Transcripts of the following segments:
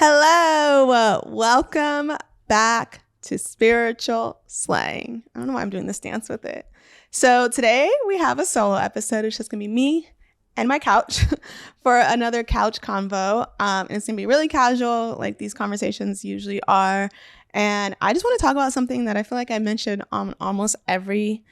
Hello, welcome back to Spiritual Slang. I don't know why I'm doing this dance with it. So today we have a solo episode. It's just gonna be me and my couch for another couch convo. And it's gonna be really casual, like these conversations usually are. And I just want to talk about something that I feel like I mentioned on almost every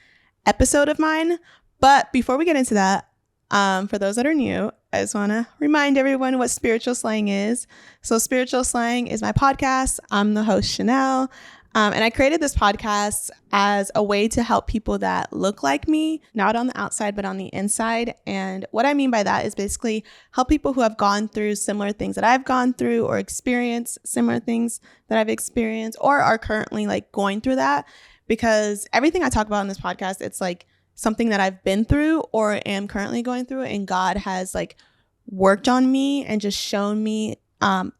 episode of mine. But before we get into that, for those that are new, I just want to remind everyone what Spiritual Slang is. So Spiritual Slang is my podcast. I'm the host, Chanel. And I created this podcast as a way to help people that look like me, not on the outside, but on the inside. And what I mean by that is basically help people who have gone through similar things that I've gone through or experienced similar things that I've experienced or are currently like going through that. Because everything I talk about in this podcast, it's like something that I've been through or am currently going through, and God has like worked on me and just shown me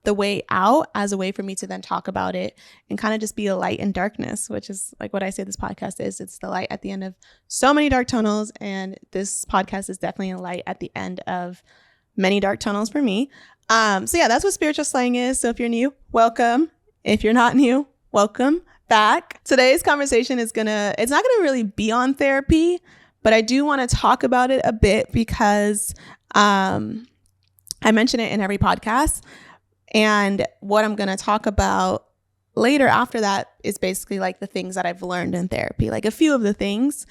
the way out as a way for me to then talk about it and kind of just be a light in darkness, which is like what I say this podcast is. It's the light at the end of so many dark tunnels, and this podcast is definitely a light at the end of many dark tunnels for me. So yeah, that's what Spiritual Slang is. So if you're new, welcome. If you're not new, welcome back. Today's conversation it's not gonna really be on therapy, but I do want to talk about it a bit because I mention it in every podcast, and what I'm gonna talk about later after that is basically like the things that I've learned in therapy, like a few of the things,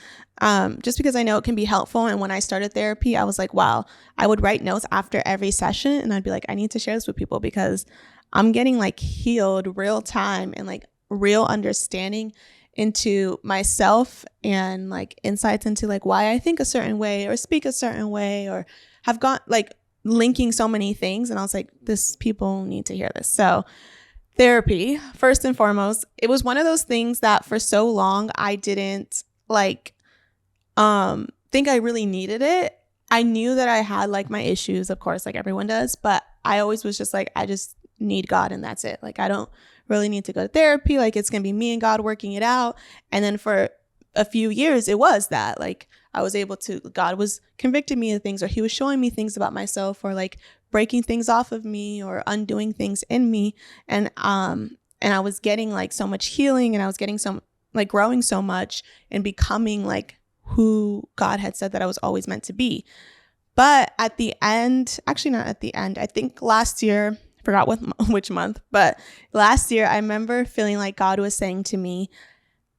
just because I know it can be helpful. And when I started therapy, I was like, wow, I would write notes after every session, and I'd be like, I need to share this with people because I'm getting like healed real time and like real understanding into myself and like insights into like why I think a certain way or speak a certain way or have gone like linking so many things. And I was like, people need to hear this. So therapy, first and foremost, it was one of those things that for so long I didn't like think I really needed it. I knew that I had like my issues, of course, like everyone does, but I always was just like, I just need God and that's it. Like I don't really need to go to therapy. Like it's gonna be me and God working it out. And then for a few years it was that like I was able to, God was convicting me of things, or he was showing me things about myself, or like breaking things off of me or undoing things in me. And I was getting like so much healing, and I was getting some like growing so much and becoming like who God had said that I was always meant to be. But at the end, actually not at the end, I think last year, I forgot which month, but last year I remember feeling like God was saying to me,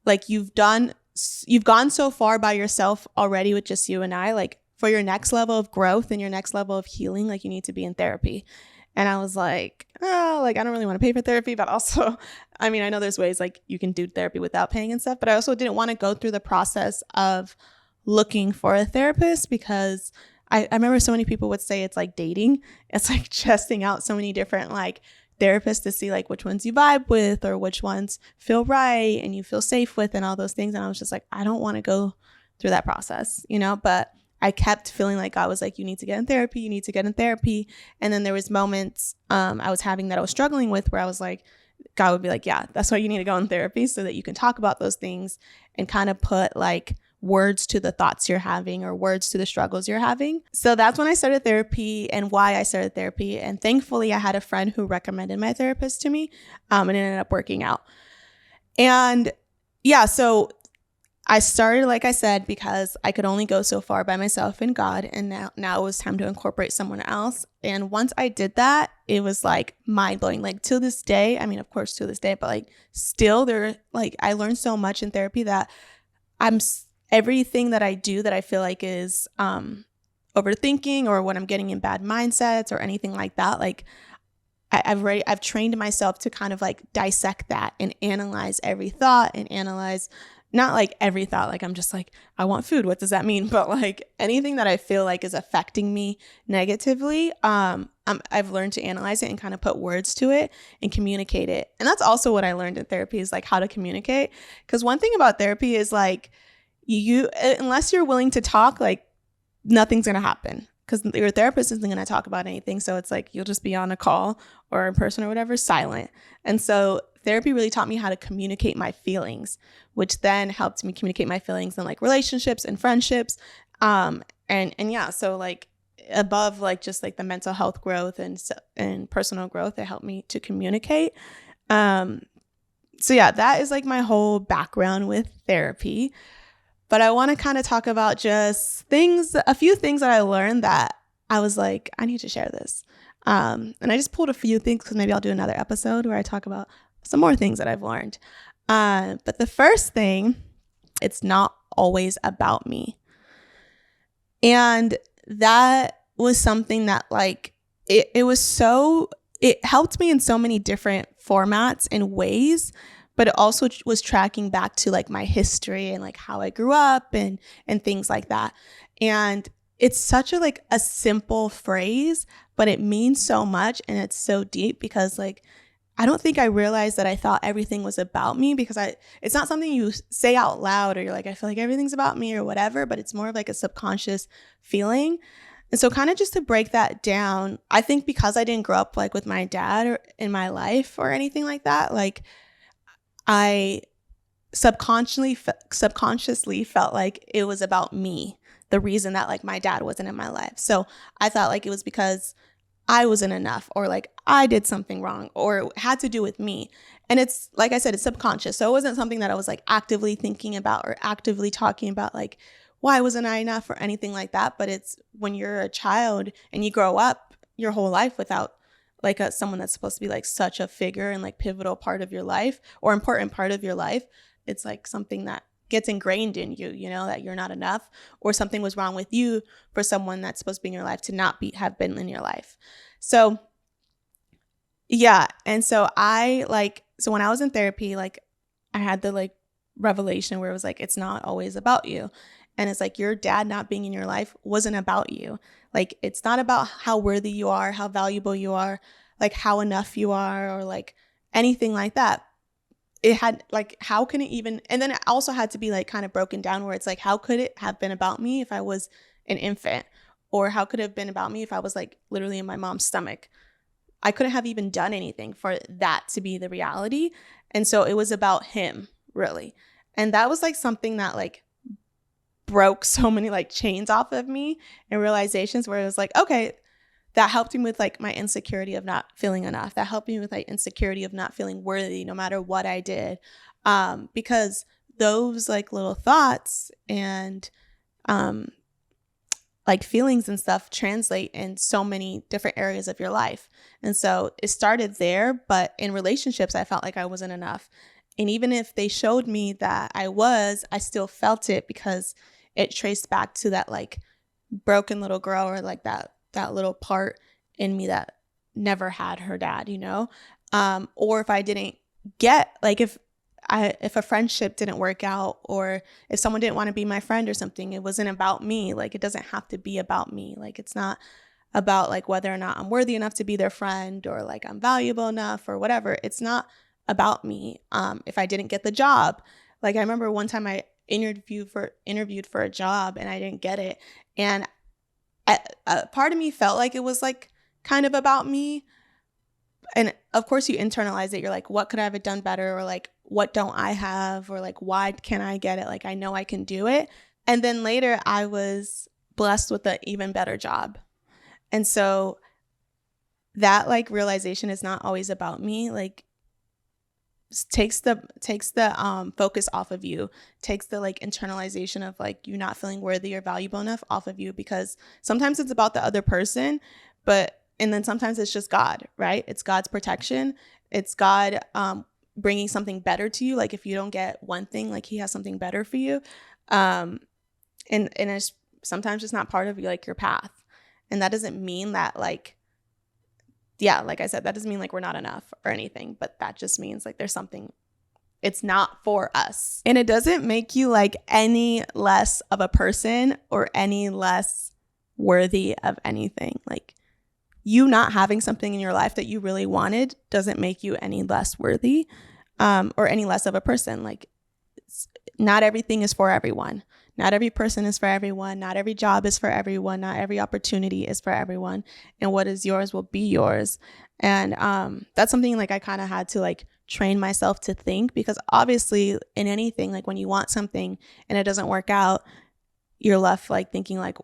like, you've gone so far by yourself already with just you and I, like for your next level of growth and your next level of healing, like you need to be in therapy. And I was like, oh, like I don't really want to pay for therapy, but also, I mean, I know there's ways like you can do therapy without paying and stuff, but I also didn't want to go through the process of looking for a therapist because I remember so many people would say it's like dating. It's like testing out so many different like therapists to see like which ones you vibe with or which ones feel right and you feel safe with and all those things. And I was just like, I don't want to go through that process, but I kept feeling like God was like, you need to get in therapy. You need to get in therapy. And then there was moments I was having that I was struggling with where I was like, God would be like, yeah, that's why you need to go in therapy so that you can talk about those things and kind of put like words to the thoughts you're having or words to the struggles you're having. So that's when I started therapy and why I started therapy. And thankfully I had a friend who recommended my therapist to me, and it ended up working out. And yeah, so I started, like I said, because I could only go so far by myself and God. And now it was time to incorporate someone else. And once I did that, it was like mind blowing. Like to this day, I mean, of course, to this day, but like still I learned so much in therapy that everything that I do that I feel like is overthinking or when I'm getting in bad mindsets or anything like that, like I've trained myself to kind of like dissect that and analyze every thought and analyze not like every thought, like I'm just like, I want food. What does that mean? But like anything that I feel like is affecting me negatively, I've learned to analyze it and kind of put words to it and communicate it. And that's also what I learned in therapy is like how to communicate. Because one thing about therapy is like you unless you're willing to talk, like nothing's going to happen because your therapist isn't going to talk about anything. So it's like you'll just be on a call or in person or whatever, silent. And so therapy really taught me how to communicate my feelings, which then helped me communicate my feelings in like relationships and friendships. And yeah, so like above like just like the mental health growth and personal growth, it helped me to communicate. So yeah, that is like my whole background with therapy. But I want to kind of talk about just a few things that I learned that I was like, I need to share this. And I just pulled a few things because maybe I'll do another episode where I talk about some more things that I've learned. But the first thing, it's not always about me. And that was something that like, it helped me in so many different formats and ways, but it also was tracking back to like my history and like how I grew up and things like that. And it's such a simple phrase, but it means so much and it's so deep because like, I don't think I realized that I thought everything was about me because it's not something you say out loud or you're like, I feel like everything's about me or whatever, but it's more of like a subconscious feeling. And so kind of just to break that down, I think because I didn't grow up like with my dad or in my life or anything like that, like I subconsciously felt like it was about me, the reason that like my dad wasn't in my life. So I thought like it was because I wasn't enough or like I did something wrong or it had to do with me. And it's like I said, it's subconscious. So it wasn't something that I was like actively thinking about or actively talking about like, why wasn't I enough or anything like that? But it's when you're a child and you grow up your whole life without like someone that's supposed to be like such a figure and like pivotal part of your life or important part of your life, it's like something that gets ingrained in you, you know, that you're not enough or something was wrong with you for someone that's supposed to be in your life to not have been in your life. So yeah. And so so when I was in therapy, like I had the like revelation where it was like, it's not always about you. And it's like your dad not being in your life wasn't about you. Like, it's not about how worthy you are, how valuable you are, like how enough you are, or like anything like that. It had like, how can it even, and then it also had to be like kind of broken down where it's like, how could it have been about me if I was an infant? Or how could it have been about me if I was like literally in my mom's stomach? I couldn't have even done anything for that to be the reality. And so it was about him, really. And that was like something that like broke so many like chains off of me and realizations where it was like, okay, that helped me with like my insecurity of not feeling enough. That helped me with like insecurity of not feeling worthy no matter what I did. Because those like little thoughts and like feelings and stuff translate in so many different areas of your life. And so it started there, but in relationships, I felt like I wasn't enough. And even if they showed me that I still felt it because it traced back to that like broken little girl or like that little part in me that never had her dad, you know? Or if I didn't get, like if a friendship didn't work out or if someone didn't want to be my friend or something, it wasn't about me. Like, it doesn't have to be about me. Like, it's not about like whether or not I'm worthy enough to be their friend or like I'm valuable enough or whatever. It's not about me. If I didn't get the job, like I remember one time I interviewed for a job and I didn't get it. And a part of me felt like it was like kind of about me. And of course you internalize it. You're like, what could I have done better? Or like, what don't I have? Or like, why can't I get it? Like, I know I can do it. And then later I was blessed with an even better job. And so that like realization is not always about me. Like, takes the focus off of you, takes the like internalization of like you not feeling worthy or valuable enough off of you, because sometimes it's about the other person, and then sometimes it's just God, right? It's God's protection. It's God bringing something better to you. Like if you don't get one thing, like he has something better for you. And it's sometimes just not part of like your path. And that doesn't mean that like, yeah, like I said, that doesn't mean like we're not enough or anything, but that just means like there's something, it's not for us. And it doesn't make you like any less of a person or any less worthy of anything. Like, you not having something in your life that you really wanted doesn't make you any less worthy or any less of a person. Like, not everything is for everyone. Not every person is for everyone. Not every job is for everyone. Not every opportunity is for everyone. And what is yours will be yours. And that's something like I kind of had to like train myself to think, because obviously in anything, like when you want something and it doesn't work out, you're left like thinking like,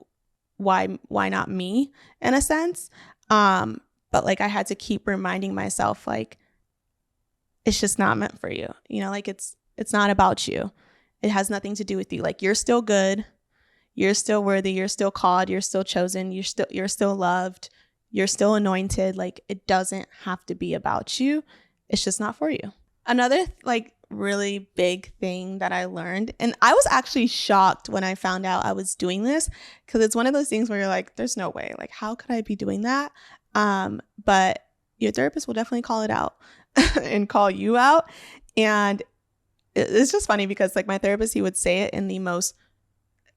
why not me in a sense. But like I had to keep reminding myself like it's just not meant for you. You know, like it's not about you. It has nothing to do with you. Like you're still good. You're still worthy. You're still called. You're still chosen. You're still loved. You're still anointed. Like it doesn't have to be about you. It's just not for you. Another like really big thing that I learned, and I was actually shocked when I found out I was doing this, because it's one of those things where you're like, there's no way. Like, how could I be doing that? But your therapist will definitely call it out and call you out. And it's just funny because like my therapist, he would say it in the most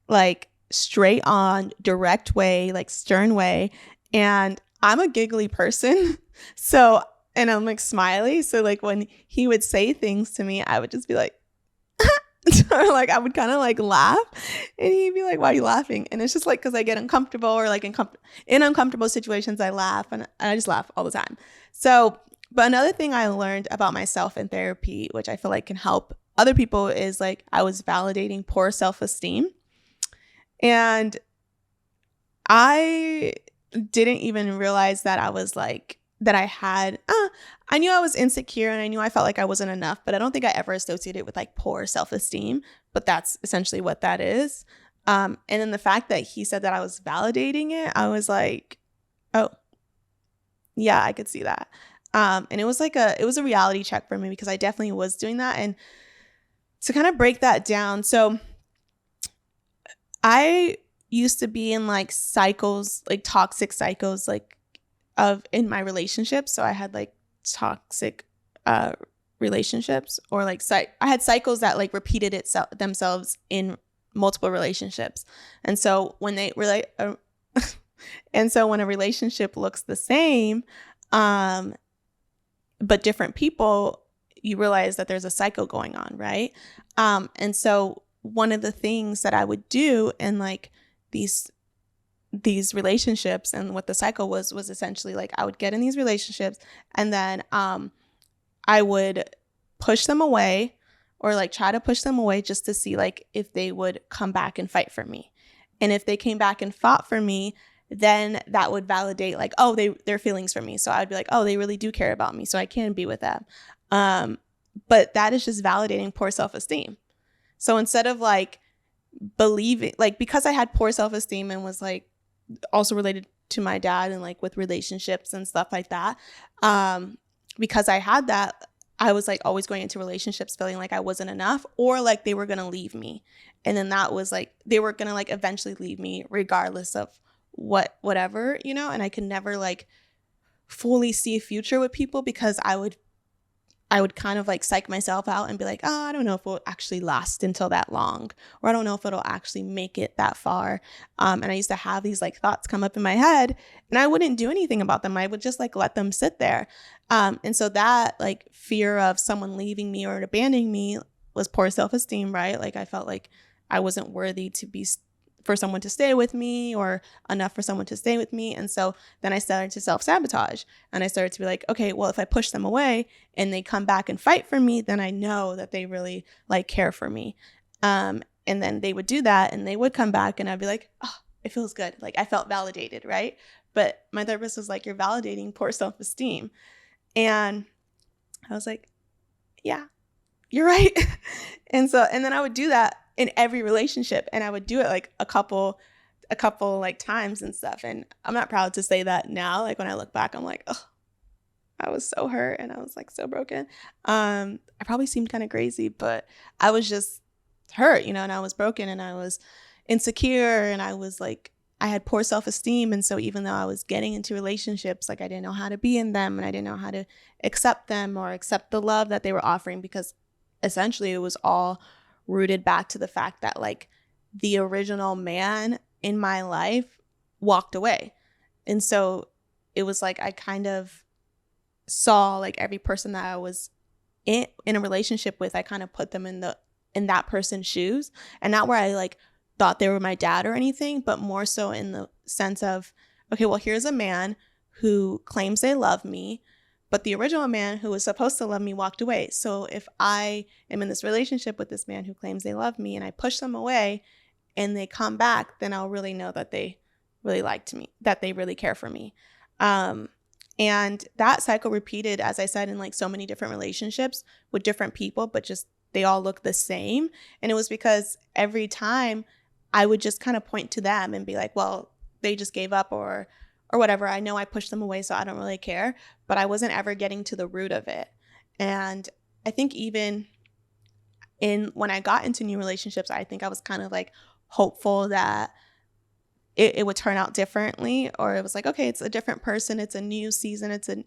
like straight on, direct way, like stern way. And I'm a giggly person. So, and I'm like smiley. So like when he would say things to me, I would just be like, or like I would kind of like laugh, and he'd be like, why are you laughing? And it's just like, because I get uncomfortable, or like in uncomfortable situations, I laugh, and I just laugh all the time. So, but another thing I learned about myself in therapy, which I feel like can help other people, is like I was validating poor self-esteem. And I didn't even realize that I was like, that I had, I knew I was insecure and I knew I felt like I wasn't enough, but I don't think I ever associated it with like poor self-esteem, but that's essentially what that is. And then the fact that he said that I was validating it, I was like, oh, yeah, I could see that. And it was a reality check for me, because I definitely was doing that. And to kind of break that down, so I used to be in like cycles, like toxic cycles, like in my relationships. So I had like toxic relationships, or like I had cycles that like repeated themselves in multiple relationships. And so when they were like and so when a relationship looks the same but different people, you realize that there's a cycle going on, right? And so one of the things that I would do in like these relationships, and what the cycle was essentially like I would get in these relationships, and then I would push them away, or like try to push them away, just to see like if they would come back and fight for me. And if they came back and fought for me, then that would validate like, oh, their feelings for me. So I would be like, oh, they really do care about me, so I can be with them. But that is just validating poor self-esteem. So instead of like believing, like, because I had poor self-esteem and was like also related to my dad and like with relationships and stuff like that, because I had that, I was like always going into relationships feeling like I wasn't enough, or like they were going to leave me. And then that was like, they were going to like eventually leave me regardless of whatever, you know. And I could never like fully see a future with people, because I would kind of like psych myself out and be like, oh, I don't know if it'll actually last until that long, or I don't know if it'll actually make it that far. And I used to have these like thoughts come up in my head, and I wouldn't do anything about them. I would just like let them sit there. And so that like fear of someone leaving me or abandoning me was poor self-esteem, right? Like I felt like I wasn't worthy for someone to stay with me, or enough for someone to stay with me. And so then I started to self-sabotage, and I started to be like, okay, well, if I push them away and they come back and fight for me, then I know that they really like care for me. And then they would do that, and they would come back, and I'd be like, oh, it feels good. Like I felt validated, right? But my therapist was like, you're validating poor self-esteem. And I was like, yeah, you're right. And then I would do that in every relationship, and I would do it like a couple like times and stuff. And I'm not proud to say that now. Like when I look back, I'm like, oh, I was so hurt, and I was like so broken. I probably seemed kind of crazy, but I was just hurt, you know, and I was broken, and I was insecure, and I was like, I had poor self-esteem. And so even though I was getting into relationships, like I didn't know how to be in them, and I didn't know how to accept them or accept the love that they were offering, because essentially it was all rooted back to the fact that like the original man in my life walked away. And so it was like I kind of saw like every person that I was in a relationship with, I kind of put them in that person's shoes, and not where I like thought they were my dad or anything, but more so in the sense of, okay, well, here's a man who claims they love me, but the original man who was supposed to love me walked away. So if I am in this relationship with this man who claims they love me, and I push them away and they come back, then I'll really know that they really liked me, that they really care for me. And that cycle repeated, as I said, in like so many different relationships with different people, but just they all look the same. And it was because every time I would just kind of point to them and be like, well, they just gave up or whatever. I know I pushed them away, so I don't really care. But I wasn't ever getting to the root of it. And I think even when I got into new relationships, I think I was kind of like hopeful that it would turn out differently, or it was like, okay, it's a different person, it's a new season, it's a,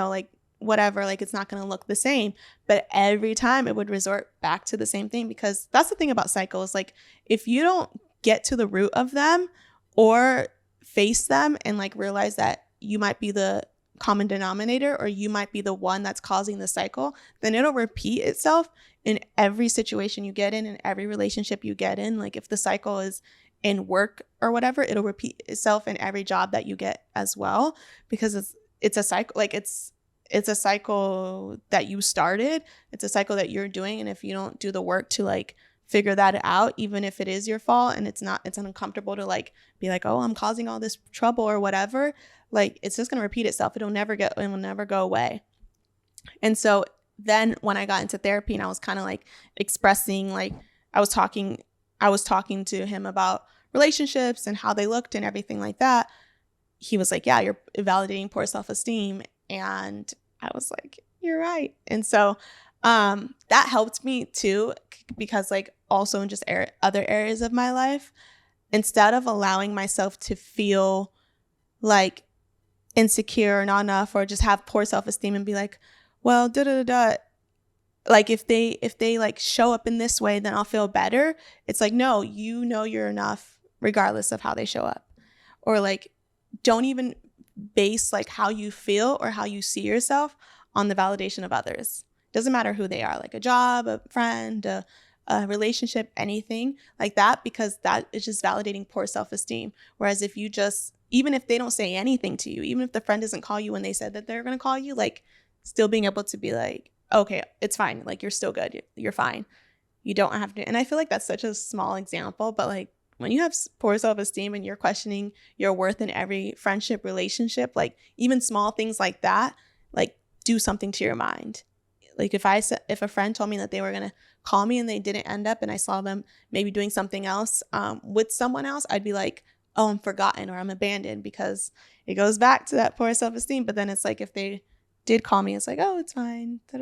like whatever, like it's not going to look the same. But every time it would resort back to the same thing, because that's the thing about cycles. Like if you don't get to the root of them or face them and like realize that you might be the common denominator or you might be the one that's causing the cycle, then it'll repeat itself in every situation you get in every relationship you get in. Like if the cycle is in work or whatever, it'll repeat itself in every job that you get as well, because it's a cycle. Like it's a cycle that you started. It's a cycle that you're doing. And if you don't do the work to like figure that out, even if it is your fault and it's uncomfortable to like be like, oh, I'm causing all this trouble or whatever, like it's just going to repeat itself. It will never go away. And so then when I got into therapy and I was kind of like expressing, like I was talking to him about relationships and how they looked and everything like that, he was like, yeah, you're validating poor self-esteem. And I was like, you're right. And so that helped me too, because like also in just other areas of my life, instead of allowing myself to feel like insecure or not enough or just have poor self-esteem and be like, well, like if they like show up in this way, then I'll feel better. It's like, no, you're enough regardless of how they show up. Or like, don't even base like how you feel or how you see yourself on the validation of others. Doesn't matter who they are, like a job, a friend, a relationship, anything like that, because that is just validating poor self-esteem. Whereas if you just, even if they don't say anything to you, even if the friend doesn't call you when they said that they're going to call you, like still being able to be like, okay, it's fine. Like you're still good. You're fine. You don't have to. And I feel like that's such a small example, but like when you have poor self-esteem and you're questioning your worth in every friendship, relationship, like even small things like that, like do something to your mind. Like if a friend told me that they were going to call me and they didn't end up and I saw them maybe doing something else with someone else, I'd be like, oh, I'm forgotten or I'm abandoned, because it goes back to that poor self-esteem. But then it's like if they did call me, it's like, oh, it's fine, but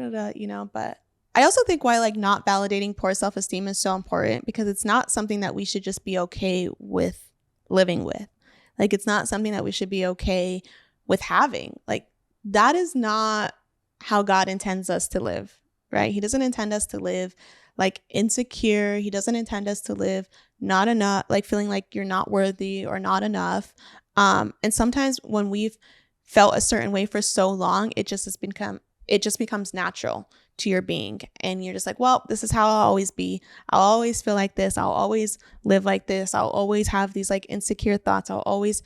I also think why like not validating poor self-esteem is so important, because it's not something that we should just be okay with living with. Like it's not something that we should be okay with having. Like that is not how God intends us to live, right? He doesn't intend us to live like insecure. He doesn't intend us to live not enough, like feeling like you're not worthy or not enough. And sometimes when we've felt a certain way for so long, it just becomes natural to your being, and you're just like, well, this is how I'll always be. I'll always feel like this. I'll always live like this. I'll always have these like insecure thoughts. I'll always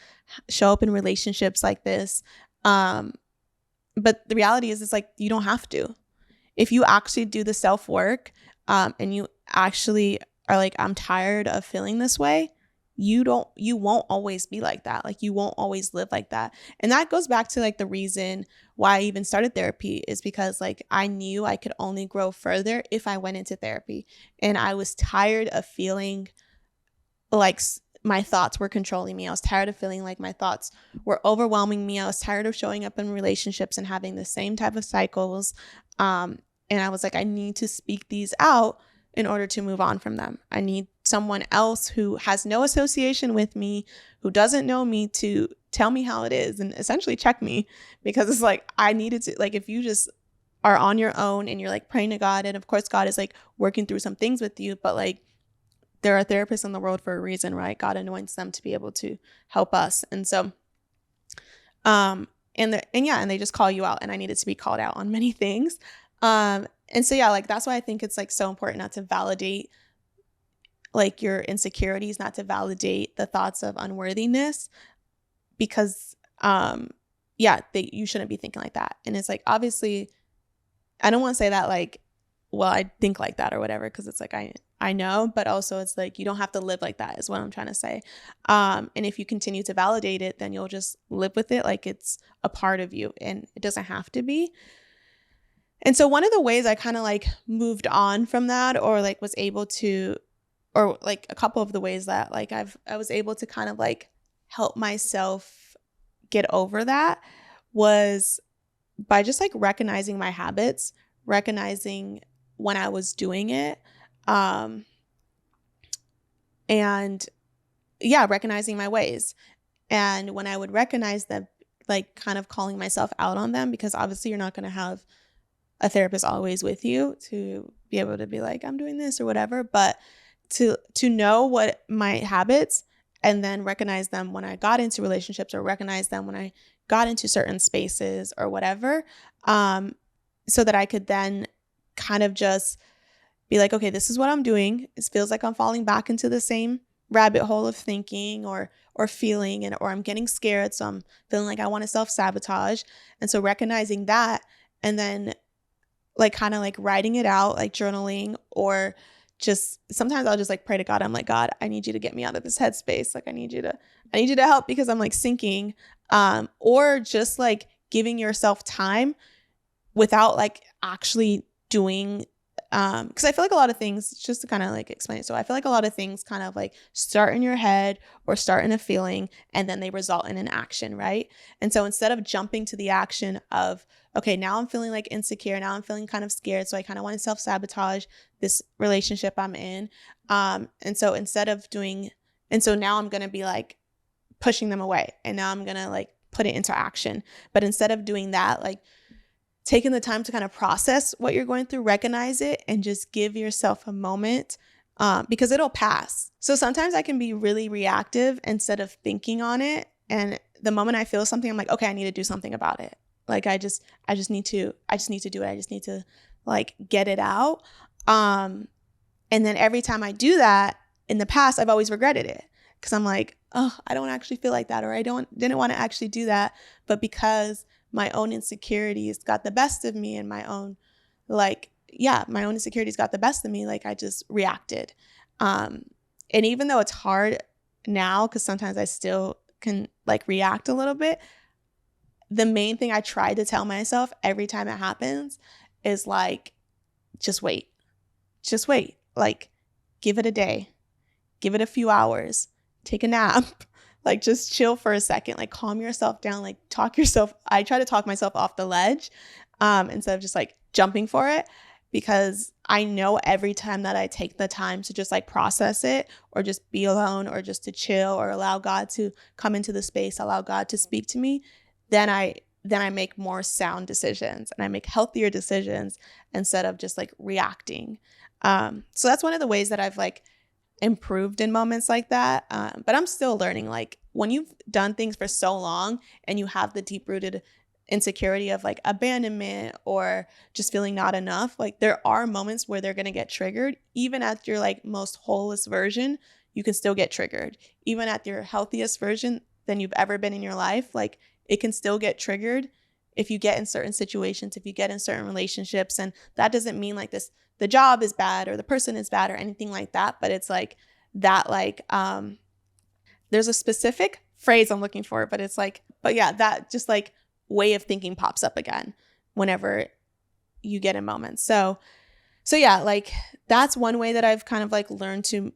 show up in relationships like this. But the reality is, it's like you don't have to. If you actually do the self-work and you actually are like, I'm tired of feeling this way, you won't always be like that. Like you won't always live like that. And that goes back to like the reason why I even started therapy, is because like I knew I could only grow further if I went into therapy. And I was tired of feeling like my thoughts were controlling me. I was tired of feeling like my thoughts were overwhelming me. I was tired of showing up in relationships and having the same type of cycles. And I was like, I need to speak these out in order to move on from them. I need someone else who has no association with me, who doesn't know me, to tell me how it is and essentially check me, because it's like I needed to, like if you just are on your own and you're like praying to God, and of course God is like working through some things with you, but like there are therapists in the world for a reason, right? God anoints them to be able to help us. And so and they just call you out, and I needed to be called out on many things. And so, yeah, like, that's why I think it's like so important not to validate like your insecurities, not to validate the thoughts of unworthiness, because, you shouldn't be thinking like that. And it's like, obviously, I don't want to say that like, well, I think like that or whatever, because it's like, I know, but also it's like you don't have to live like that is what I'm trying to say. And if you continue to validate it, then you'll just live with it like it's a part of you, and it doesn't have to be. And so one of the ways I kind of like moved on from that, or like was able to, or like a couple of the ways that like I was able to kind of like help myself get over that, was by just like recognizing my habits, recognizing when I was doing it, and yeah, recognizing my ways. And when I would recognize them, like kind of calling myself out on them, because obviously you're not going to have a therapist always with you to be able to be like, I'm doing this or whatever, but to know what my habits, and then recognize them when I got into relationships, or recognize them when I got into certain spaces or whatever, so that I could then kind of just be like, okay, this is what I'm doing. It feels like I'm falling back into the same rabbit hole of thinking or feeling, and or I'm getting scared, so I'm feeling like I want to self-sabotage. And so recognizing that, and then like kind of like writing it out, like journaling, or just sometimes I'll just like pray to God. I'm like, God, I need you to get me out of this headspace. Like I need you to help, because I'm like sinking. Or just like giving yourself time without like actually doing, because I feel like a lot of things, just to kind of like explain it. So I feel like a lot of things kind of like start in your head or start in a feeling, and then they result in an action, right? And so instead of jumping to the action of, okay, now I'm feeling like insecure, now I'm feeling kind of scared, so I kind of want to self-sabotage this relationship I'm in. And so now I'm going to be like pushing them away, and now I'm going to like put it into action. But instead of doing that, like taking the time to kind of process what you're going through, recognize it, and just give yourself a moment, because it'll pass. So sometimes I can be really reactive instead of thinking on it. And the moment I feel something, I'm like, okay, I need to do something about it. Like I just need to do it. I just need to like get it out. And then every time I do that in the past, I've always regretted it, because I'm like, oh, I don't actually feel like that, or I didn't want to actually do that. But because my own insecurities got the best of me, and my own insecurities got the best of me, like I just reacted. And even though it's hard now, because sometimes I still can like react a little bit, the main thing I try to tell myself every time it happens is like, just wait, like give it a day, give it a few hours, take a nap, like just chill for a second, like calm yourself down, like I try to talk myself off the ledge, instead of just like jumping for it, because I know every time that I take the time to just like process it, or just be alone, or just to chill, or allow God to come into the space, allow God to speak to me, then I make more sound decisions, and I make healthier decisions instead of just like reacting. So that's one of the ways that I've like improved in moments like that. But I'm still learning. Like when you've done things for so long, and you have the deep rooted insecurity of like abandonment, or just feeling not enough, like there are moments where they're going to get triggered. Even at your like most wholest version, you can still get triggered. Even at your healthiest version than you've ever been in your life, like it can still get triggered if you get in certain situations, if you get in certain relationships. And that doesn't mean like the job is bad, or the person is bad, or anything like that. But it's like that, like, there's a specific phrase I'm looking for, but it's like, but yeah, that just like way of thinking pops up again whenever you get in moments. So yeah, like that's one way that I've kind of like learned to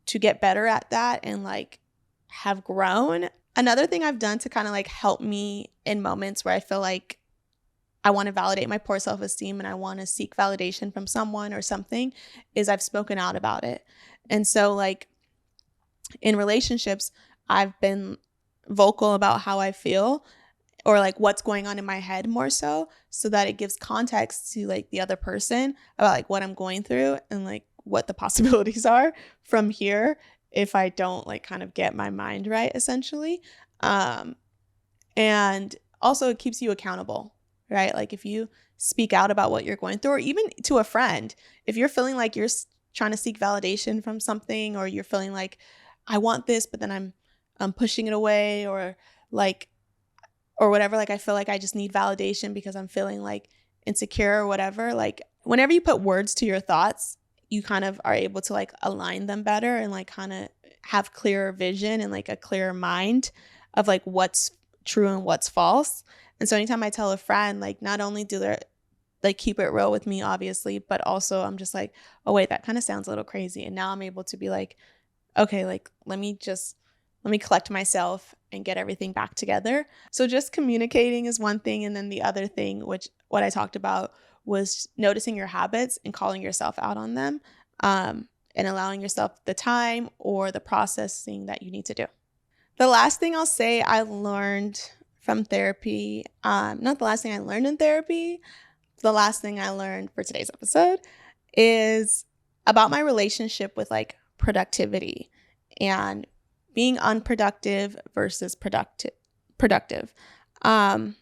get better at that, and like have grown. Another thing I've done to kind of like help me in moments where I feel like I want to validate my poor self-esteem, and I want to seek validation from someone or something, is I've spoken out about it. And so like in relationships, I've been vocal about how I feel, or like what's going on in my head more so that it gives context to like the other person about like what I'm going through, and like what the possibilities are from here if I don't like kind of get my mind right, essentially. And also it keeps you accountable, right? Like if you speak out about what you're going through, or even to a friend, if you're feeling like you're trying to seek validation from something, or you're feeling like I want this, but then I'm pushing it away, or like, or whatever, like I feel like I just need validation because I'm feeling like insecure or whatever. Like whenever you put words to your thoughts, you kind of are able to like align them better and like kind of have clearer vision and like a clearer mind of like what's true and what's false. And so anytime I tell a friend, like not only do they like keep it real with me, obviously, but also I'm just like, oh wait, that kind of sounds a little crazy. And now I'm able to be like, okay, like let me collect myself and get everything back together. So just communicating is one thing. And then the other thing, which what I talked about, was noticing your habits and calling yourself out on them, and allowing yourself the time or the processing that you need to do. The last thing I'll say I learned from therapy, not the last thing I learned in therapy, the last thing I learned for today's episode is about my relationship with like productivity and being unproductive versus productive. And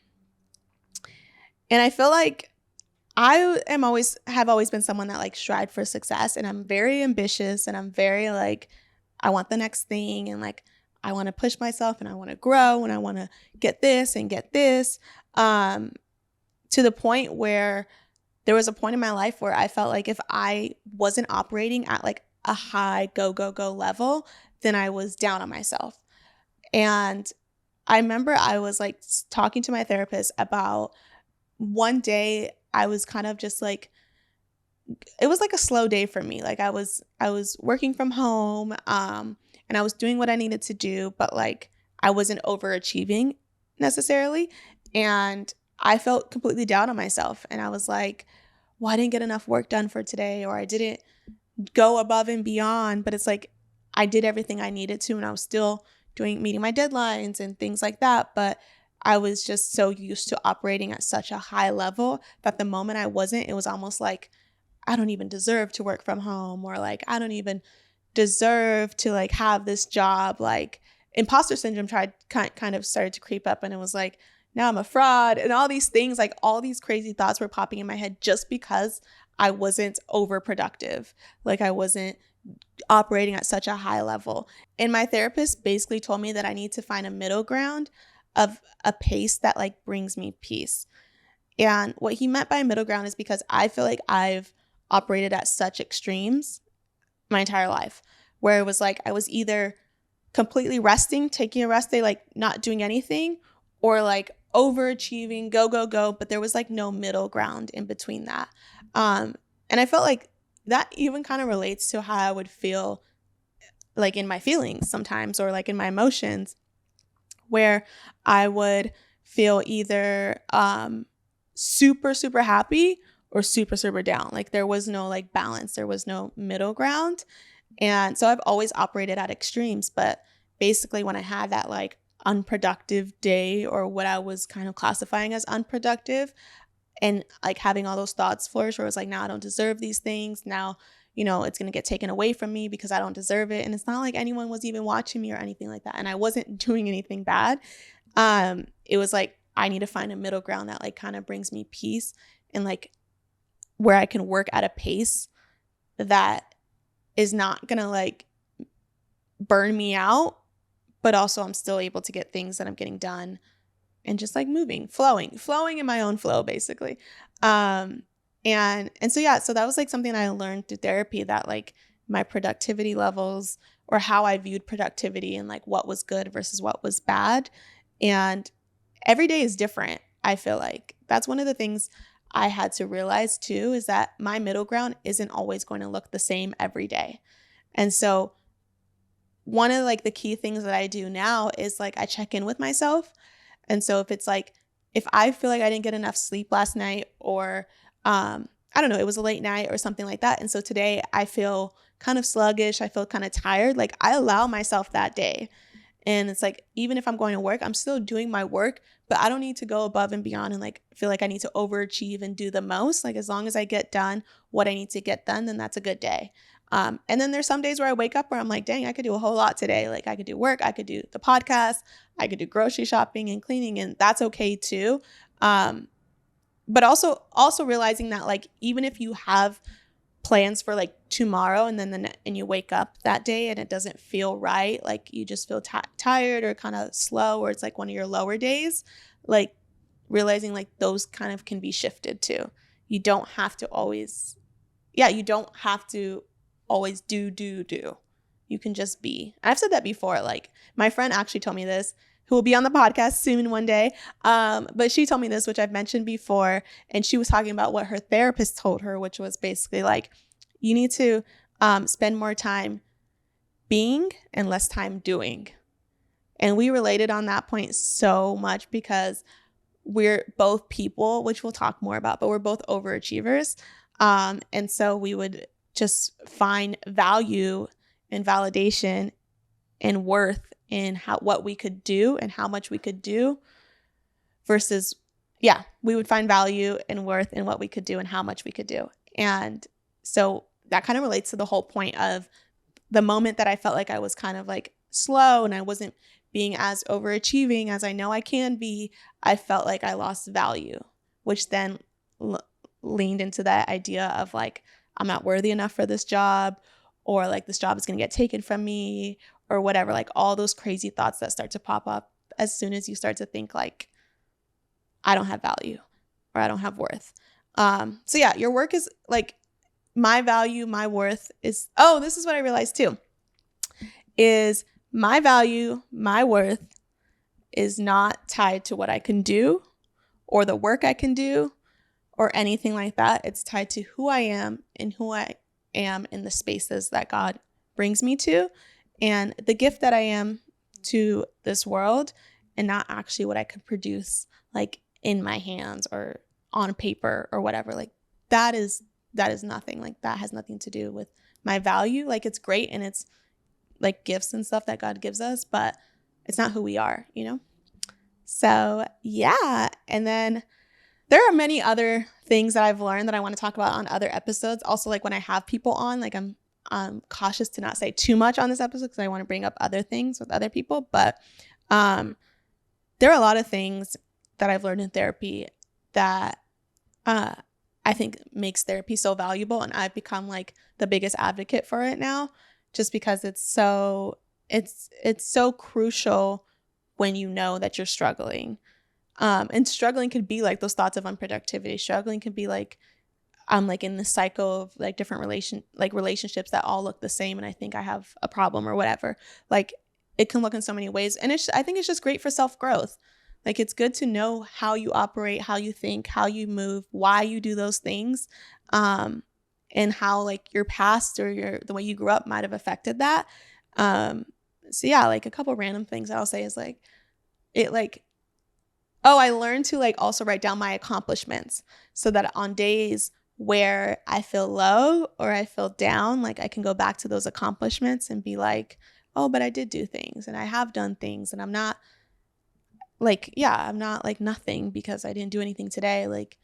I feel like I have always been someone that like strived for success, and I'm very ambitious, and I'm very like, I want the next thing, and like I want to push myself, and I want to grow, and I want to get this and get this, to the point where there was a point in my life where I felt like if I wasn't operating at like a high go level, then I was down on myself. And I remember I was like talking to my therapist about one day I was kind of just like, it was like a slow day for me. Like I was working from home, and I was doing what I needed to do, but like I wasn't overachieving necessarily. And I felt completely down on myself. And I was like, well, I didn't get enough work done for today, or I didn't go above and beyond. But it's like I did everything I needed to, and I was still meeting my deadlines and things like that. But I was just so used to operating at such a high level that the moment I wasn't, it was almost like I don't even deserve to work from home, or like I don't even deserve to like have this job. Like imposter syndrome kind of started to creep up, and it was like, now I'm a fraud, and all these things, like all these crazy thoughts were popping in my head just because I wasn't overproductive. Like I wasn't operating at such a high level. And my therapist basically told me that I need to find a middle ground of a pace that like brings me peace. And what he meant by middle ground is because I feel like I've operated at such extremes my entire life, where it was like I was either completely resting, taking a rest day, like not doing anything, or like overachieving, go, but there was like no middle ground in between that. And I felt like that even kind of relates to how I would feel like in my feelings sometimes, or like in my emotions, where I would feel either super happy or super down. Like there was no like balance, there was no middle ground. And so I've always operated at extremes. But basically when I had that like unproductive day, or what I was kind of classifying as unproductive, and like having all those thoughts flourish, where it was like, now I don't deserve these things. Now, it's going to get taken away from me because I don't deserve it. And it's not like anyone was even watching me or anything like that. And I wasn't doing anything bad. It was like, I need to find a middle ground that like kind of brings me peace, and like where I can work at a pace that is not going to like burn me out, but also I'm still able to get things that I'm getting done, and just like moving, flowing in my own flow, basically. And so, yeah, so that was like something I learned through therapy, that like my productivity levels, or how I viewed productivity, and like what was good versus what was bad. And every day is different. I feel like that's one of the things I had to realize too, is that my middle ground isn't always going to look the same every day. And so one of like the key things that I do now is like I check in with myself. And so if it's like, if I feel like I didn't get enough sleep last night, or I don't know, it was a late night or something like that, and so today I feel kind of sluggish, I feel kind of tired, like I allow myself that day. And it's like, even if I'm going to work, I'm still doing my work, but I don't need to go above and beyond and like feel like I need to overachieve and do the most. Like as long as I get done what I need to get done, then that's a good day. And then there's some days where I wake up where I'm like, dang, I could do a whole lot today. Like I could do work, I could do the podcast, I could do grocery shopping and cleaning, and that's okay too. But also realizing that like, even if you have plans for like tomorrow, and then and you wake up that day and it doesn't feel right, like you just feel tired or kind of slow, or it's like one of your lower days, like realizing like those kind of can be shifted too. You don't have to always you don't have to always do. You can just be. I've said that before. Like, my friend actually told me this, who will be on the podcast soon one day. But she told me this, which I've mentioned before. And she was talking about what her therapist told her, which was basically like, you need to spend more time being and less time doing. And we related on that point so much because we're both people, which we'll talk more about, but we're both overachievers. And so we would just find value and validation and worth in what we could do and how much we could do versus, we would find value and worth in what we could do and how much we could do. And so that kind of relates to the whole point of the moment that I felt like I was kind of like slow and I wasn't being as overachieving as I know I can be. I felt like I lost value, which then leaned into that idea of like, I'm not worthy enough for this job, or like this job is going to get taken from me, or whatever, like all those crazy thoughts that start to pop up as soon as you start to think like, I don't have value or I don't have worth. So yeah, your work is like, my value, my worth is, this is what I realized too, is my value, my worth is not tied to what I can do or the work I can do or anything like that. It's tied to who I am and who I am in the spaces that God brings me to and the gift that I am to this world, and not actually what I could produce like in my hands or on paper or whatever. Like that is nothing. Like that has nothing to do with my value. Like it's great and it's like gifts and stuff that God gives us, but it's not who we are, you know? So yeah. And then there are many other things that I've learned that I want to talk about on other episodes. Also, like when I have people on, like I'm cautious to not say too much on this episode because I want to bring up other things with other people. But there are a lot of things that I've learned in therapy that I think makes therapy so valuable. And I've become like the biggest advocate for it now, just because it's so crucial when you know that you're struggling. And struggling could be like those thoughts of unproductivity. Struggling could be like, I'm like in the cycle of like different relationships that all look the same. And I think I have a problem or whatever. Like it can look in so many ways. And I think it's just great for self-growth. Like it's good to know how you operate, how you think, how you move, why you do those things. And how like your past or the way you grew up might have affected that. So yeah, like a couple random things I'll say is like, I learned to like also write down my accomplishments so that on days where I feel low or I feel down, like I can go back to those accomplishments and be like, oh, but I did do things and I have done things and I'm not like nothing because I didn't do anything today. Like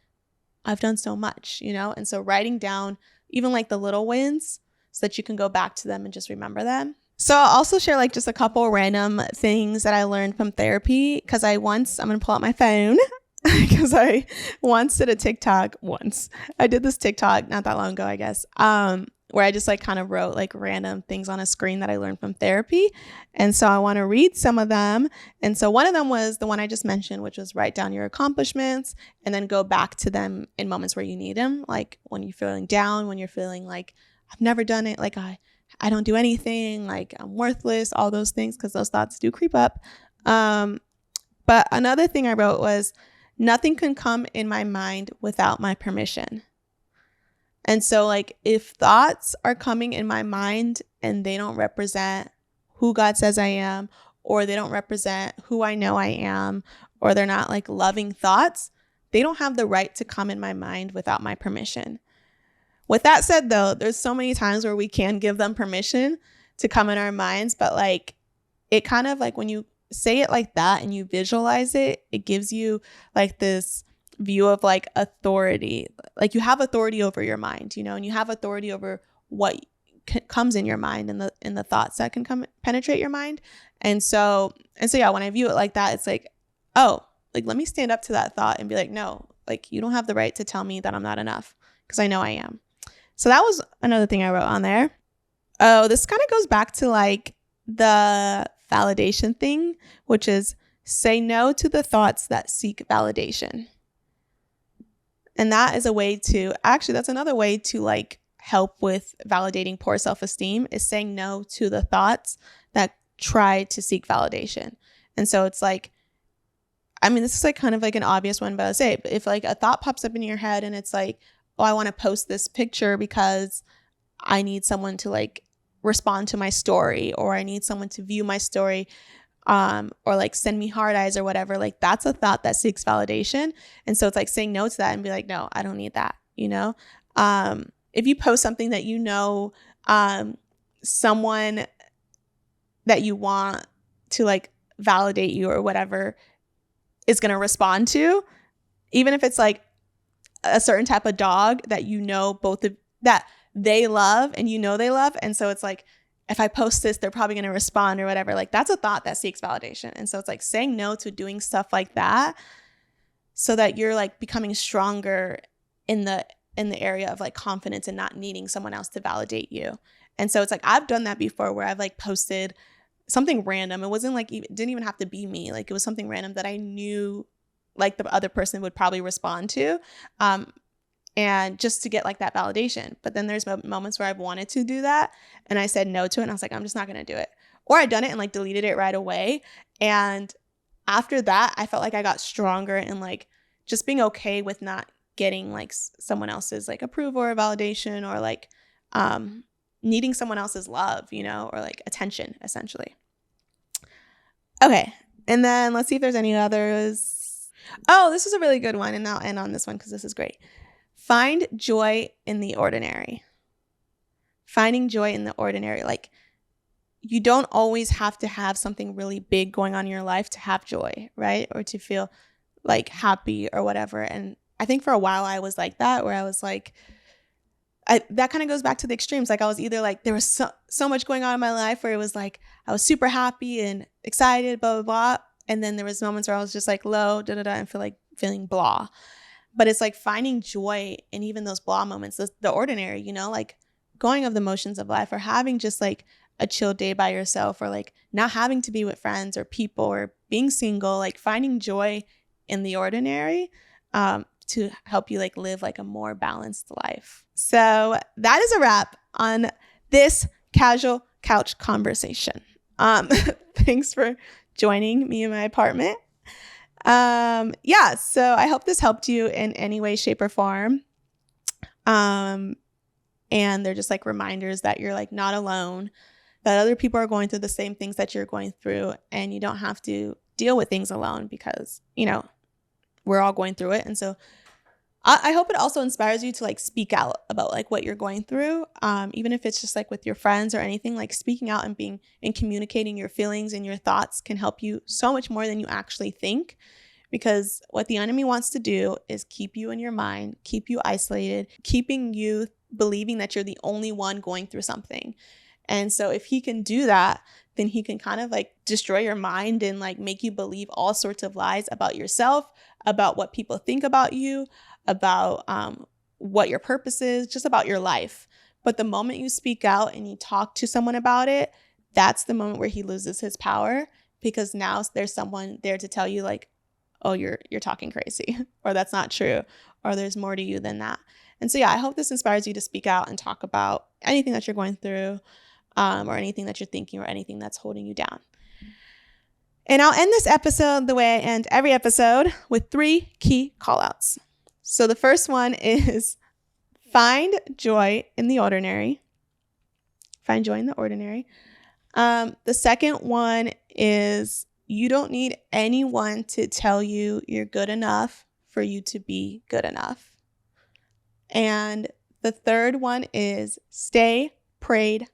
I've done so much, you know? And so writing down even like the little wins so that you can go back to them and just remember them. So I'll also share like just a couple random things that I learned from therapy because I'm going to pull out my phone because I once did a TikTok I did this TikTok not that long ago, I guess, where I just like kind of wrote like random things on a screen that I learned from therapy. And so I want to read some of them. And so one of them was the one I just mentioned, which was write down your accomplishments and then go back to them in moments where you need them. Like when you're feeling down, when you're feeling like I've never done it, like I don't do anything, like I'm worthless, all those things, because those thoughts do creep up. But another thing I wrote was nothing can come in my mind without my permission. And so like if thoughts are coming in my mind and they don't represent who God says I am, or they don't represent who I know I am, or they're not like loving thoughts, they don't have the right to come in my mind without my permission. With that said, though, there's so many times where we can give them permission to come in our minds, but like it kind of like when you say it like that and you visualize it, it gives you like this view of like authority. Like you have authority over your mind, you know, and you have authority over what comes in your mind and the thoughts that can penetrate your mind. And so yeah, when I view it like that, it's like, oh, like let me stand up to that thought and be like, no, like you don't have the right to tell me that I'm not enough because I know I am. So that was another thing I wrote on there. Oh, this kind of goes back to like the validation thing, which is say no to the thoughts that seek validation. And that is a way to, actually, that's another way to like help with validating poor self-esteem is saying no to the thoughts that try to seek validation. And so it's like, I mean, this is like kind of like an obvious one, but I'll say, if like a thought pops up in your head and it's like, oh, I want to post this picture because I need someone to like respond to my story, or I need someone to view my story, or like send me hard eyes or whatever, like that's a thought that seeks validation. And so it's like saying no to that and be like, no, I don't need that. You know, if you post something that, you know, someone that you want to like validate you or whatever is going to respond to, even if it's like a certain type of dog that, you know, both of that they love and you know they love. And so it's like, if I post this, they're probably going to respond or whatever. Like that's a thought that seeks validation. And so it's like saying no to doing stuff like that so that you're like becoming stronger in the area of like confidence and not needing someone else to validate you. And so it's like, I've done that before where I've like posted something random. It wasn't like, it didn't even have to be me. Like it was something random that I knew like the other person would probably respond to. And just to get like that validation. But then there's moments where I've wanted to do that and I said no to it. And I was like, I'm just not going to do it. Or I done it and like deleted it right away. And after that, I felt like I got stronger in like just being okay with not getting like someone else's like approval or validation, or like needing someone else's love, you know, or like attention essentially. Okay. And then let's see if there's any others. Oh, this is a really good one. And I'll end on this one because this is great. Find joy in the ordinary. Finding joy in the ordinary. Like, you don't always have to have something really big going on in your life to have joy, right? Or to feel like happy or whatever. And I think for a while I was like that, where I was like, that kind of goes back to the extremes. Like I was either like, there was so much going on in my life where it was like, I was super happy and excited, blah, blah, blah. And then there was moments where I was just like low, and feeling blah. But it's like finding joy in even those blah moments, the ordinary, you know, like going of the motions of life, or having just like a chill day by yourself, or like not having to be with friends or people, or being single, like finding joy in the ordinary to help you like live like a more balanced life. So that is a wrap on this casual couch conversation. Thanks for joining me in my apartment. So I hope this helped you in any way, shape, or form. And they're just like reminders that you're like not alone, that other people are going through the same things that you're going through, and you don't have to deal with things alone, because, you know, we're all going through it. And so I hope it also inspires you to like speak out about like what you're going through. Even if it's just like with your friends or anything, like speaking out and being and communicating your feelings and your thoughts can help you so much more than you actually think. Because what the enemy wants to do is keep you in your mind, keep you isolated, keeping you believing that you're the only one going through something. And so if he can do that, then he can kind of like destroy your mind and like make you believe all sorts of lies about yourself, about what people think about you, about what your purpose is, just about your life. But the moment you speak out and you talk to someone about it, that's the moment where he loses his power, because now there's someone there to tell you like, oh, you're talking crazy, or that's not true, or there's more to you than that. And so, yeah, I hope this inspires you to speak out and talk about anything that you're going through, or anything that you're thinking, or anything that's holding you down. And I'll end this episode the way I end every episode, with 3 key callouts. So the first one is find joy in the ordinary. Find joy in the ordinary. The second one is you don't need anyone to tell you you're good enough for you to be good enough. And the third one is stay prayed